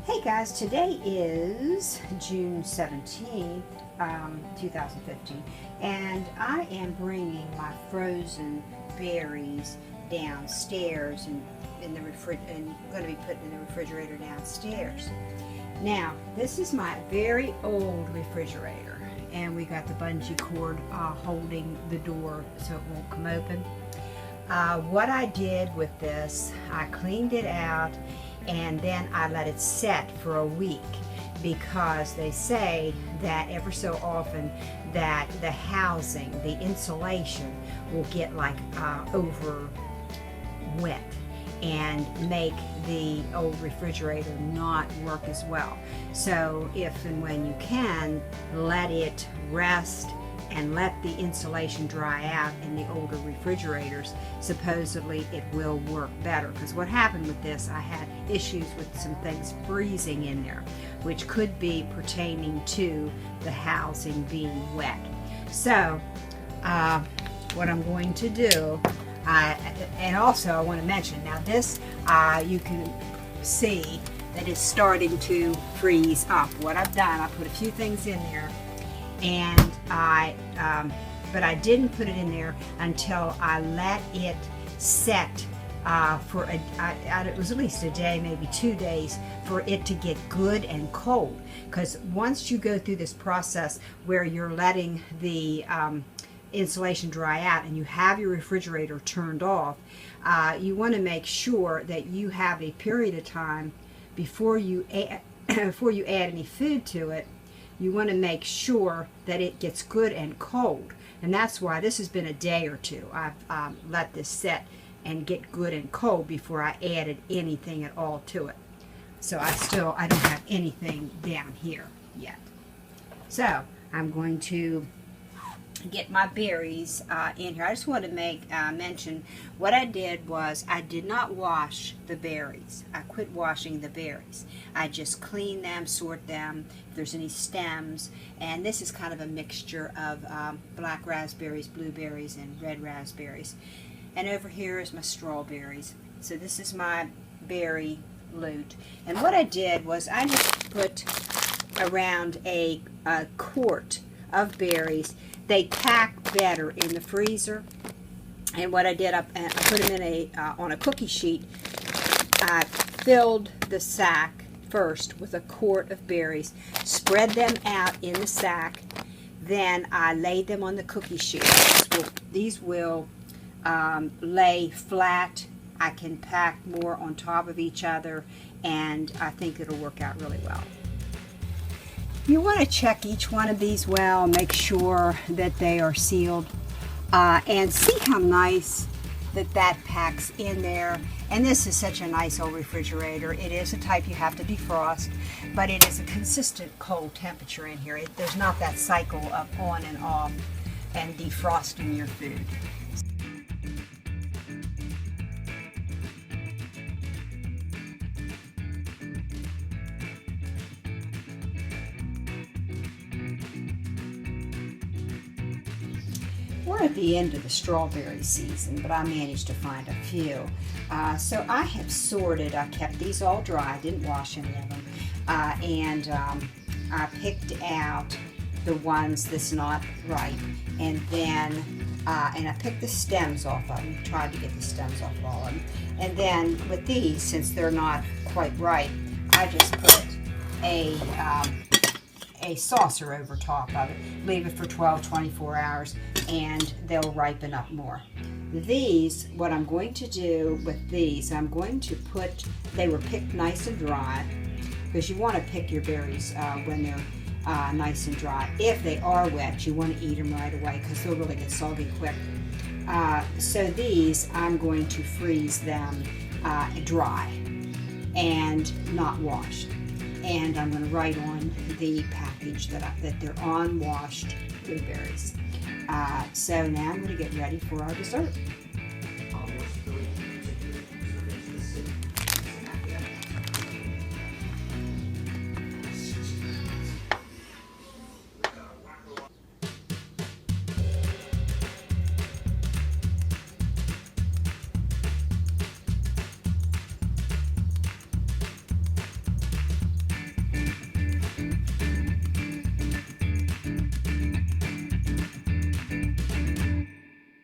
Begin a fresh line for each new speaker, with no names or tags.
Hey guys, today is June 17th, 2015, and I am bringing my frozen berries downstairs and in the and going to be putting in the refrigerator downstairs. Now, this is my very old refrigerator, and we got the bungee cord holding the door so it won't come open. What I did with this, I cleaned it out and then I let it set for a week, because they say that ever so often that the housing, the insulation will get like over wet and make the old refrigerator not work as well. So if and when you can, let it rest and let the insulation dry out in the older refrigerators. Supposedly it will work better, because what happened with this, I had issues with some things freezing in there, which could be pertaining to the housing being wet. So what I'm going to do, and also I want to mention, now this you can see that it's starting to freeze up. What I've done, I put a few things in there, and but I didn't put it in there until I let it set for it was at least a day, maybe 2 days, for it to get good and cold. Because once you go through this process where you're letting the insulation dry out and you have your refrigerator turned off, you want to make sure that you have a period of time before you add any food to it. You want to make sure that it gets good and cold, and that's why this has been a day or two. I've let this set and get good and cold before I added anything at all to it. So I don't have anything down here yet. So I'm going to get my berries in here. I just want to make mention, what I did was I did not wash the berries. I quit washing the berries. I just clean them, sort them, if there's any stems, and this is kind of a mixture of black raspberries, blueberries, and red raspberries. And over here is my strawberries. So this is my berry loot. And what I did was I just put around a quart of berries. They pack better in the freezer. And what I did, I put them in on a cookie sheet. I filled the sack first with a quart of berries, spread them out in the sack, then I laid them on the cookie sheet. These will lay flat. I can pack more on top of each other, and I think it'll work out really well. You want to check each one of these well, make sure that they are sealed, and see how nice that packs in there. And this is such a nice old refrigerator. It is a type you have to defrost, but it is a consistent cold temperature in here. There's not that cycle of on and off and defrosting your food. We're at the end of the strawberry season, but I managed to find a few. So I have sorted. I kept these all dry. I didn't wash any of them. And I picked out the ones that's not ripe. And then, and I picked the stems off of them. Tried to get the stems off of all of them. And then with these, since they're not quite ripe, I just put a saucer over top of it, leave it for 12-24 hours, and they'll ripen up more. These, what I'm going to do with these, I'm going to put, they were picked nice and dry, because you want to pick your berries when they're nice and dry. If they are wet, you want to eat them right away, because they'll really get soggy quick. So these, I'm going to freeze them dry and not washed. And I'm going to write on the package that they're unwashed blueberries. So now I'm going to get ready for our dessert.